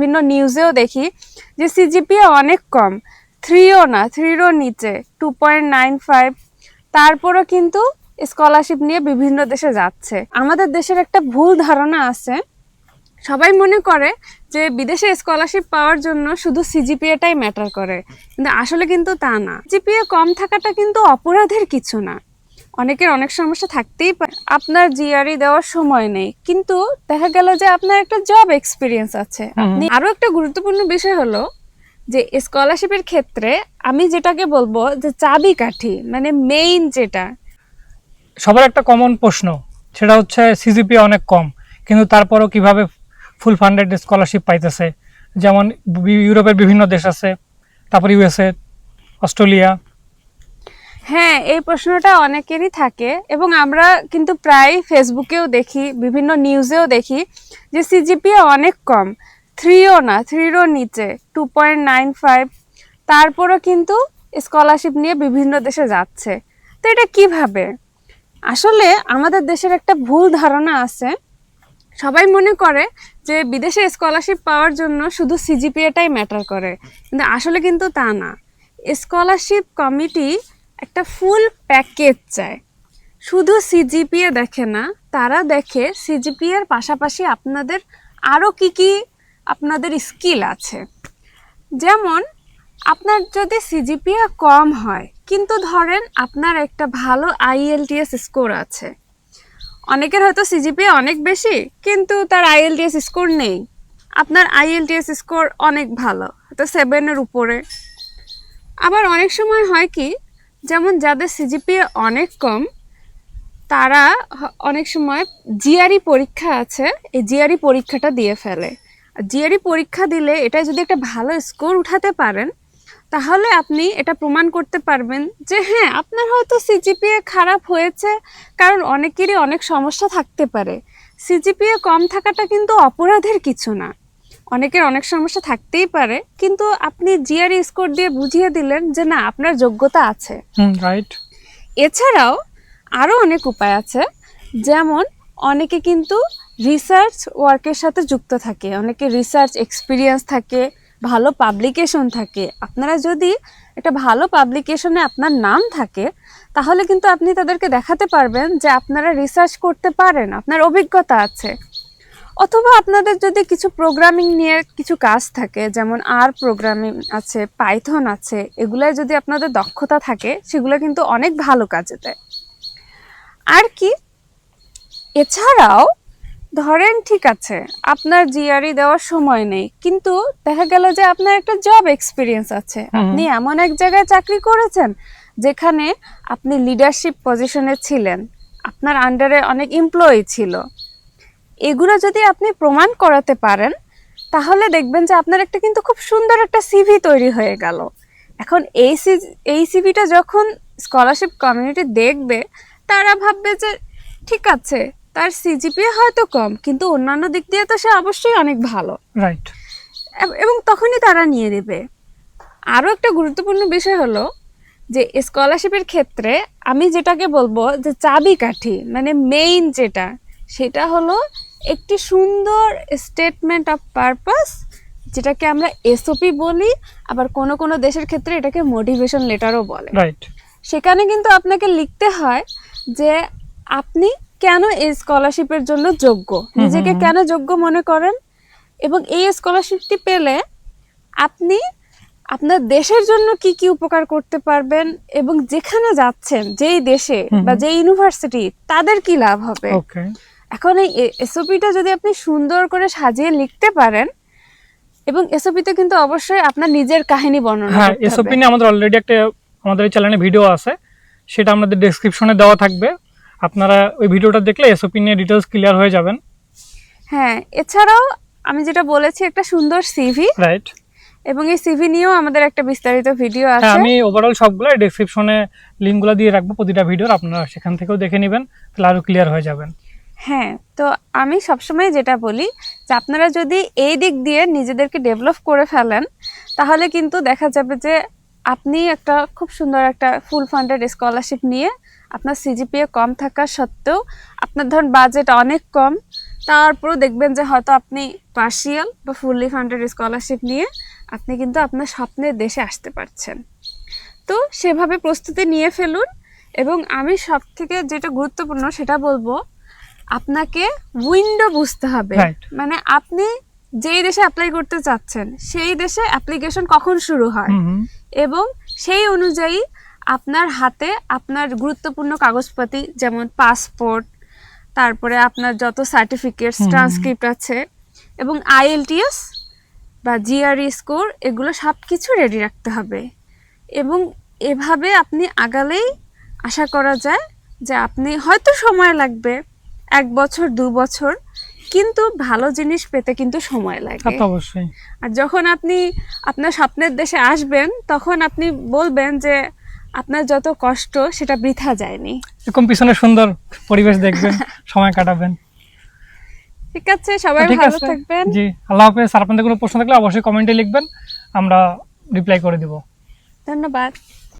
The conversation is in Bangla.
বিভিন্ন নিউজেও দেখি যে সিজিপিএ অনেক কম, 3ও না, 3-ও নিচে, 2.95। তারপরও কিন্তু স্কলারশিপ নিয়ে বিভিন্ন দেশে যাচ্ছে। আমাদের দেশের একটা ভুল ধারণা আছে, সবাই মনে করে যে বিদেশে স্কলারশিপ পাওয়ার জন্য শুধু সিজিপিএটাই ম্যাটার করে, কিন্তু আসলে কিন্তু তা না। সিজিপিএ কম থাকাটা কিন্তু অপরাধের কিছু না। অনেকের অনেক সমস্যা থাকতেই পারে, আপনার জিআরই দেওয়ার সময় নেই, কিন্তু দেখা গেল যে আপনার একটা জব এক্সপিরিয়েন্স আছে। আপনি আরো একটা গুরুত্বপূর্ণ বিষয় হলো যে স্কলারশিপের ক্ষেত্রে আমি যেটাকে বলবো যে চাবিকাঠি, মানে মেইন যেটা, সবার একটা কমন প্রশ্ন, সেটা হচ্ছে সিজিপিএ অনেক কম কিন্তু তারপরও কিভাবে ফুল ফান্ডেড স্কলারশিপ পাইতেছে। যেমন ইউরোপের বিভিন্ন দেশ আছে, তারপর ইউএসএ, অস্ট্রেলিয়া। হ্যাঁ, এই প্রশ্নটা অনেকেরই থাকে এবং আমরা কিন্তু প্রায় ফেসবুকেও দেখি, বিভিন্ন নিউজেও দেখি যে সিজিপিএ অনেক কম, 3ও না, 3-ও নিচে, 2.95। তারপরও কিন্তু স্কলারশিপ নিয়ে বিভিন্ন দেশে যাচ্ছে। তো এটা কিভাবে? আসলে আমাদের দেশের একটা ভুল ধারণা আছে, সবাই মনে করে যে বিদেশে স্কলারশিপ পাওয়ার জন্য শুধু সিজিপিএটাই ম্যাটার করে, কিন্তু আসলে কিন্তু তা না। স্কলারশিপ কমিটি একটা ফুল প্যাকেজ চায়, শুধু সিজিপিএ দেখে না, তারা দেখে সিজিপিএর পাশাপাশি আপনাদের আরও কি আপনাদের স্কিল আছে। যেমন আপনার যদি সিজিপিএ কম হয় কিন্তু ধরেন আপনার একটা ভালো আইএলটিএস স্কোর আছে, অনেকের হয়তো সিজিপিএ অনেক বেশি কিন্তু তার আইএলটিএস স্কোর নেই, আপনার আইএলটিএস স্কোর অনেক ভালো, হয়তো 7-এর উপরে। আবার অনেক সময় হয় কি, যেমন যাদের সিজিপিএ অনেক কম তারা অনেক সময় জিআরই পরীক্ষা আছে, এই জিআরই পরীক্ষাটা দিয়ে ফেলে। জিআরই পরীক্ষা দিলে এটা যদি একটা ভালো স্কোর উঠাতে পারেন, তাহলে আপনি এটা প্রমাণ করতে পারবেন যে হ্যাঁ, আপনার হয়তো সিজিপিএ খারাপ হয়েছে, কারণ অনেকেরই অনেক সমস্যা থাকতে পারে। সিজিপিএ কম থাকাটা কিন্তু অপরাধের কিছু না। অনেকের অনেক সমস্যা থাকতেই পারে, কিন্তু আপনি জিআরই স্কোর দিয়ে বুঝিয়ে দিলেন যে না, আপনার যোগ্যতা আছে। রাইট। এছাড়াও আরও অনেক উপায় আছে, যেমন অনেকে কিন্তু রিসার্চ ওয়ার্কের সাথে যুক্ত থাকে, অনেকে রিসার্চ এক্সপিরিয়েন্স থাকে, ভালো পাবলিকেশন থাকে। আপনারা যদি একটা ভালো পাবলিকেশনে আপনার নাম থাকে, তাহলে কিন্তু আপনি তাদেরকে দেখাতে পারবেন যে আপনারা রিসার্চ করতে পারেন, আপনার অভিজ্ঞতা আছে। অথবা আপনাদের যদি কিছু প্রোগ্রামিং নিয়ে কিছু কাজ থাকে, যেমন প্রোগ্রামিং আছে, পাইথন আছে, এগুলায় যদি আপনাদের দক্ষতা থাকে, সেগুলো কিন্তু অনেক ভালো কাজে দেয়। আর কি, এছাড়াও ধরেন ঠিক আছে আপনার জিআরই দেওয়ার সময় নেই, কিন্তু দেখা গেল যে আপনার একটা জব এক্সপিরিয়েন্স আছে, আপনি এমন এক জায়গায় চাকরি করেছেন যেখানে আপনি লিডারশিপ পজিশনে ছিলেন, আপনার আন্ডারে অনেক এমপ্লয়ি ছিল। এগুলো যদি আপনি প্রমাণ করাতে পারেন, তাহলে দেখবেন যে আপনার একটা কিন্তু খুব সুন্দর একটা সিভি তৈরি হয়ে গেল। এখন এই সিভিটা যখন স্কলারশিপ কমিউনিটি দেখবে, তারা ভাববে যে ঠিক আছে, তার সিজিপিএ হয়তো কম কিন্তু অন্যান্য দিক দিয়ে তো সে অবশ্যই অনেক ভালো, রাইট। এবং তখনই তারা নিয়ে নেবে। আরও একটা গুরুত্বপূর্ণ বিষয় হলো যে স্কলারশিপের ক্ষেত্রে আমি যেটাকে বলবো যে চাবিকাঠি, মানে মেইন যেটা, সেটা হলো একটি সুন্দর স্টেটমেন্ট অফ পারপাস, যেটাকে আমরা এসওপি বলি, আবার কোনো কোনো দেশের ক্ষেত্রে এটাকে মোটিভেশন লেটারও বলে। রাইট। সেখানে কিন্তু আপনাকে লিখতে হয় যে আপনি কেন এই স্কলারশিপের জন্য যোগ্য, নিজেকে কেন যোগ্য মনে করেন, এবং এই স্কলারশিপটি পেলে আপনি আপনার দেশের জন্য কি কি উপকার করতে পারবেন, এবং যেখানে যাচ্ছেন, যেই দেশে বা যেই ইউনিভার্সিটি, তাদের কি লাভ হবে। এখন এই এসওপিটা যদি আপনি সুন্দর করে সাজিয়ে লিখতে পারেন, এবং এসওপিতে কিন্তু অবশ্যই আপনার নিজের কাহিনী বর্ণনা করতে হবে। এসওপি নিয়ে আমাদের অলরেডি একটা আমাদের চ্যানেলে ভিডিও আছে, সেটা আমাদের ডেসক্রিপশনে দেওয়া থাকবে, আপনারা ওই ভিডিওটা দেখলে এসওপি নিয়ে ডিটেইলস ক্লিয়ার হয়ে যাবেন। হ্যাঁ, এছাড়াও আমি যেটা বলেছি একটা সুন্দর সিভি, রাইট, এবং এই সিভি নিয়েও আমাদের একটা বিস্তারিত ভিডিও আছে। হ্যাঁ, আমি ওভারঅল সবগুলো ডেসক্রিপশনে লিংকগুলো দিয়ে রাখবো প্রতিটা ভিডিওর, আপনারা সেখান থেকেও দেখে নেবেন, তাহলে আরো ক্লিয়ার হয়ে যাবেন। হ্যাঁ, তো আমি সবসময় যেটা বলি যে আপনারা যদি এই দিক দিয়ে নিজেদেরকে ডেভেলপ করে ফেলেন, তাহলে কিন্তু দেখা যাবে যে আপনি একটা খুব সুন্দর একটা ফুল ফান্ডেড স্কলারশিপ নিয়ে আপনার সিজিপিএ কম থাকা সত্ত্বেও, আপনার ধরুন বাজেট অনেক কম, তারপরও দেখবেন যে হয়তো আপনি পার্শিয়াল বা ফুললি ফান্ডেড স্কলারশিপ নিয়ে আপনি কিন্তু আপনার স্বপ্নের দেশে আসতে পারছেন। তো সেভাবে প্রস্তুতি নিয়ে ফেলুন। এবং আমি সব থেকে যেটা গুরুত্বপূর্ণ সেটা বলবো, আপনাকে উইন্ডো বুঝতে হবে। Right. মানে আপনি যেই দেশে অ্যাপ্লাই করতে চাচ্ছেন সেই দেশে অ্যাপ্লিকেশন কখন শুরু হয়, হুম হুম। এবং সেই অনুযায়ী আপনার হাতে আপনার গুরুত্বপূর্ণ কাগজপাতি যেমন পাসপোর্ট, তারপরে আপনার যত সার্টিফিকেটস, হুম। ট্রান্সক্রিপ্ট আছে, এবং আইএলটিএস বা জিআরই স্কোর, এগুলো সব কিছু রেডি রাখতে হবে। এবং এভাবে আপনি আগালেই আশা করা যায় যে আপনি হয়তো সময় লাগবে 1 বছর 2 বছর, কিন্তু ভালো জিনিস পেতে কিন্তু সময় তা লাগে। তো অবশ্যই। আর যখন আপনি আপনার স্বপ্নের দেশে আসবেন তখন আপনি বলবেন যে আপনার যত কষ্ট সেটা বৃথা যায়নি। এরকম পিছনে সুন্দর পরিবেশ দেখবেন, সময় কাটাবেন। ঠিক আছে, সবাই তো ঠিক ভালো আছে, থাকবেন। জি, আল্লাহ হাফেজ। আর আপনাদের কোনো প্রশ্ন থাকলে অবশ্যই কমেন্টে লিখবেন, আমরা রিপ্লাই করে দিব। ধন্যবাদ।